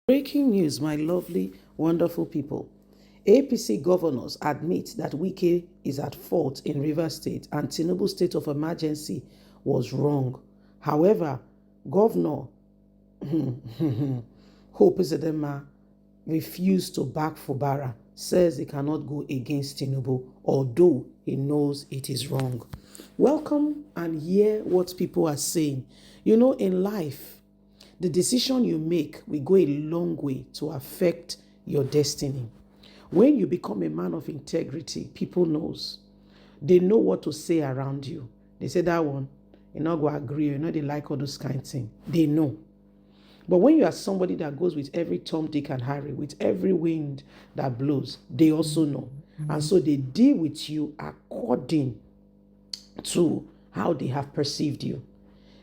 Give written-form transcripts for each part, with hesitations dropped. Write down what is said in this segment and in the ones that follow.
Breaking news, my lovely, wonderful people. APC governors admit that Wike is at fault in Rivers State and Tinubu's state of emergency was wrong. However, Governor Hope Uzodinma refused to back Fubara, says he cannot go against Tinubu, although he knows it is wrong. Welcome and hear what people are saying. You know, in life, the decision you make will go a long way to affect your destiny. When you become a man of integrity, people knows. They know what to say around you. They say that one, you're not going to agree, you know they like all those kind of things. They know. But when you are somebody that goes with every Tom, Dick, and Harry, with every wind that blows, they also know. And so they deal with you according to how they have perceived you.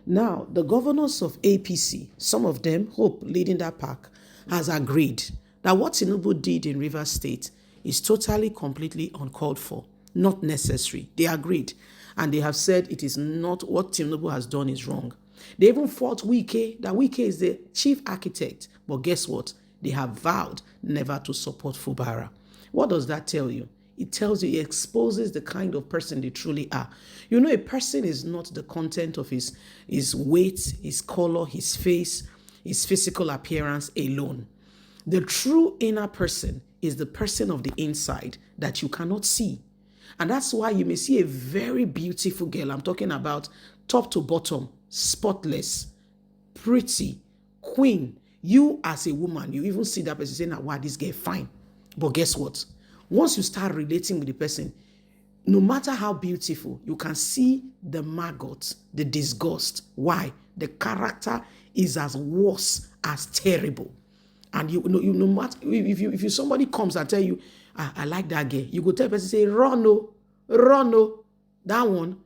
Now, the governors of APC, some of them, Hope leading that pack, has agreed that what Tinubu did in Rivers State is totally, completely uncalled for, not necessary. They agreed. And they have said it is not what Tinubu has done is wrong. They even fought Wike, that Wike is the chief architect. But guess what? They have vowed never to support Fubara. What does that tell you? It tells you, it exposes the kind of person they truly are. You know, a person is not the content of his weight, his color, his face, his physical appearance alone. The true inner person is the person of the inside that you cannot see. And that's why you may see a very beautiful girl. I'm talking about top to bottom, spotless, pretty, queen. You as a woman, you even see that person saying, wow, this girl fine. But guess what? Once you start relating with the person, no matter how beautiful, you can see the maggot, the disgust. Why? The character is as worse as terrible. And you know, no matter if somebody comes and tell you, I like that girl, you go tell the person, say, run, no, that one,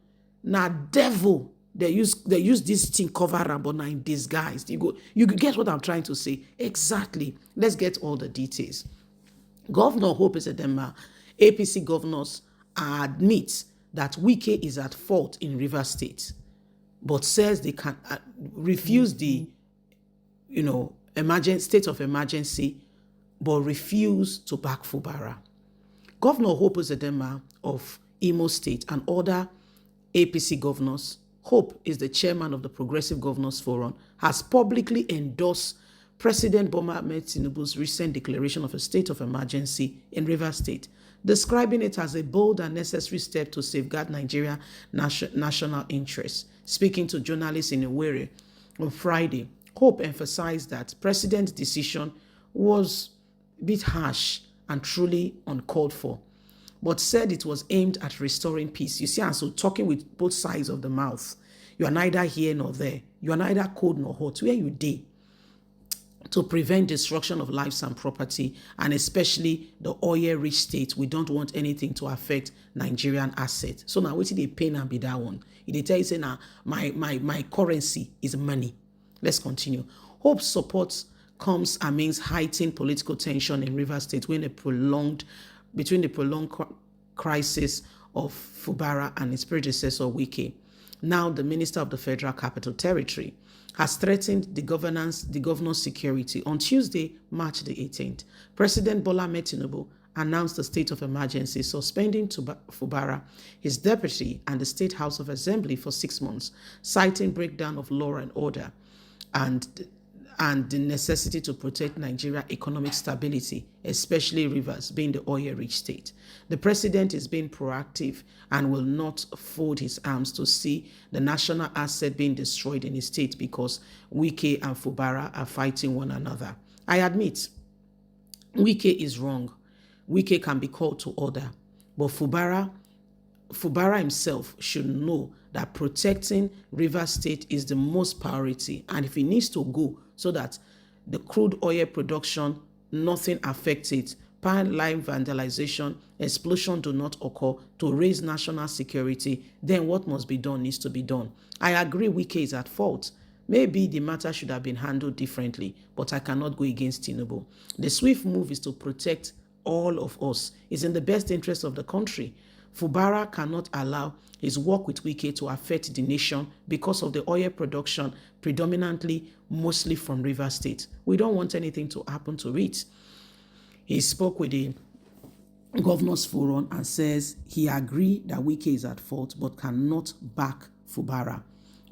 now devil. They use this thing cover am, but now in disguise. You get what I'm trying to say? Exactly. Let's get all the details. Governor Hope Uzodinma, APC governors admit that Wike is at fault in Rivers State, but says they can refuse the, state of emergency, but refuse to back Fubara. Governor Hope Uzodinma of Imo State and other APC governors, Hope is the chairman of the Progressive Governors Forum, has publicly endorsed President Bola Ahmed Tinubu's recent declaration of a state of emergency in Rivers State, describing it as a bold and necessary step to safeguard Nigeria's national interests. Speaking to journalists in Owerri on Friday, Hope emphasized that President's decision was a bit harsh and truly uncalled for, but said it was aimed at restoring peace. You see, and so talking with both sides of the mouth. You are neither here nor there. You are neither cold nor hot. Where you dey? To prevent destruction of lives and property, and especially the oil-rich state, we don't want anything to affect Nigerian assets. So now, wetin dey pain am be that one. They tell you, say, now, my currency is money. Let's continue. Hope's support comes amidst heightened political tension in Rivers State between the prolonged crisis of Fubara and its predecessor, Wike. Now the Minister of the Federal Capital Territory has threatened the governor's security. On Tuesday, March the 18th, President Bola Ahmed Tinubu announced a state of emergency, suspending Fubara, his deputy, and the State House of Assembly for 6 months, citing breakdown of law and order and the necessity to protect Nigeria's economic stability, especially Rivers being the oil-rich state. The president is being proactive and will not fold his arms to see the national asset being destroyed in his state because Wike and Fubara are fighting one another. I admit, Wike is wrong. Wike can be called to order, but Fubara himself should know that protecting Rivers State is the most priority, and if he needs to go so that the crude oil production, nothing affects it, pipeline vandalization, explosion do not occur to raise national security, then what must be done needs to be done. I agree Wike is at fault. Maybe the matter should have been handled differently, but I cannot go against Tinubu. The swift move is to protect all of us. It's in the best interest of the country Fubara cannot allow his work with Wike to affect the nation because of the oil production, predominantly mostly from Rivers State. We don't want anything to happen to it. He spoke with the Governors Forum and says he agreed that Wike is at fault but cannot back Fubara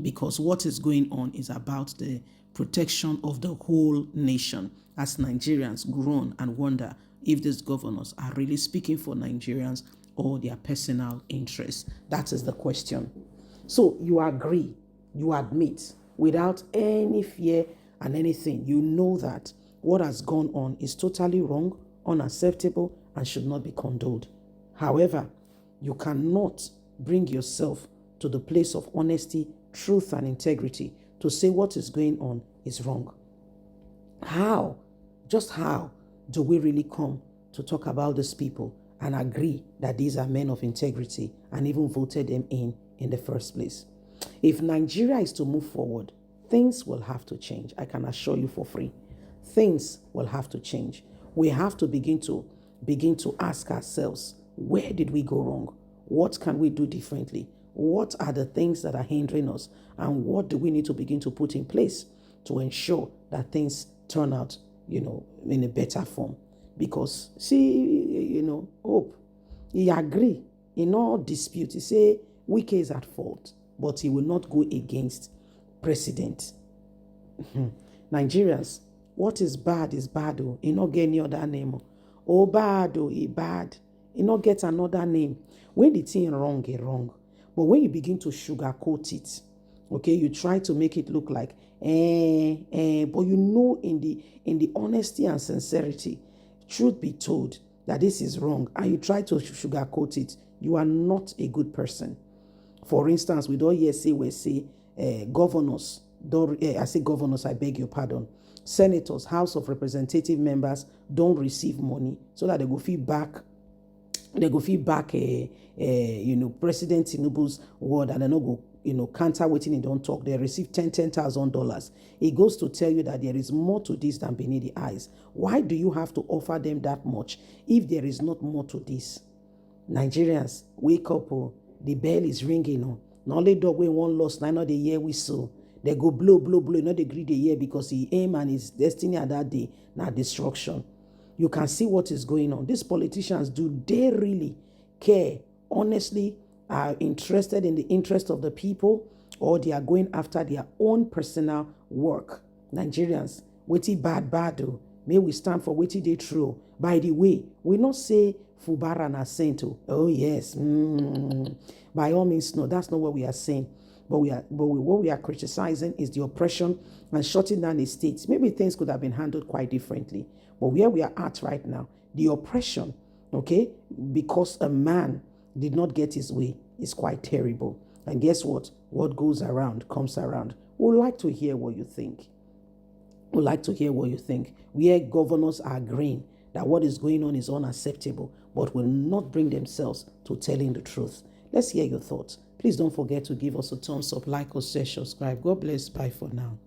because what is going on is about the protection of the whole nation as Nigerians groan and wonder if these governors are really speaking for Nigerians or their personal interests. That is the question. So you agree, you admit, without any fear and anything, you know that what has gone on is totally wrong, unacceptable, and should not be condoned. However, you cannot bring yourself to the place of honesty, truth, and integrity to say what is going on is wrong. How, just how, do we really come to talk about these people and agree that these are men of integrity and even voted them in the first place? If Nigeria is to move forward, things will have to change. I can assure you for free. Things will have to change. We have to begin to ask ourselves, where did we go wrong? What can we do differently? What are the things that are hindering us? And what do we need to begin to put in place to ensure that things turn out, in a better form? Because, Hope, he agree in all dispute. He say Wike is at fault, but he will not go against president. Nigerians, what is bad, oh. He not get any other name. Oh, bad, oh, he bad. He not get another name. When the thing wrong, it wrong. But when you begin to sugarcoat it, okay, you try to make it look like, but in the honesty and sincerity, truth be told, that this is wrong, and you try to sugarcoat it, you are not a good person. For instance, we don't hear say governors, I say governors, I beg your pardon, senators, House of Representative members don't receive money so that they go feedback President Tinubu's word, and they no go counter waiting and don't talk. They receive $10,000. It goes to tell you that there is more to this than beneath the eyes. Why do you have to offer them that much if there is not more to this? Nigerians, wake up. Oh. The bell is ringing. Oh. Not only dog when one lost, now not the year whistle. They go blow, not the greedy year because he aim and his destiny at that day, not destruction. You can see what is going on. These politicians, do they really care, honestly, are interested in the interest of the people, or they are going after their own personal work? Nigerians, wetin bad oh. May we stand for wetin dey true. By the way, we not say Fubara na saint. Oh yes, by all means, no, that's not what we are saying. But what we are criticizing is the oppression and shutting down the states. Maybe things could have been handled quite differently. But where we are at right now, the oppression, okay, because a man did not get his way, is quite terrible. And guess what? What goes around comes around. We'd like to hear what you think. Where governors are agreeing that what is going on is unacceptable, but will not bring themselves to telling the truth. Let's hear your thoughts. Please don't forget to give us a thumbs up, like or share, subscribe. God bless. Bye for now.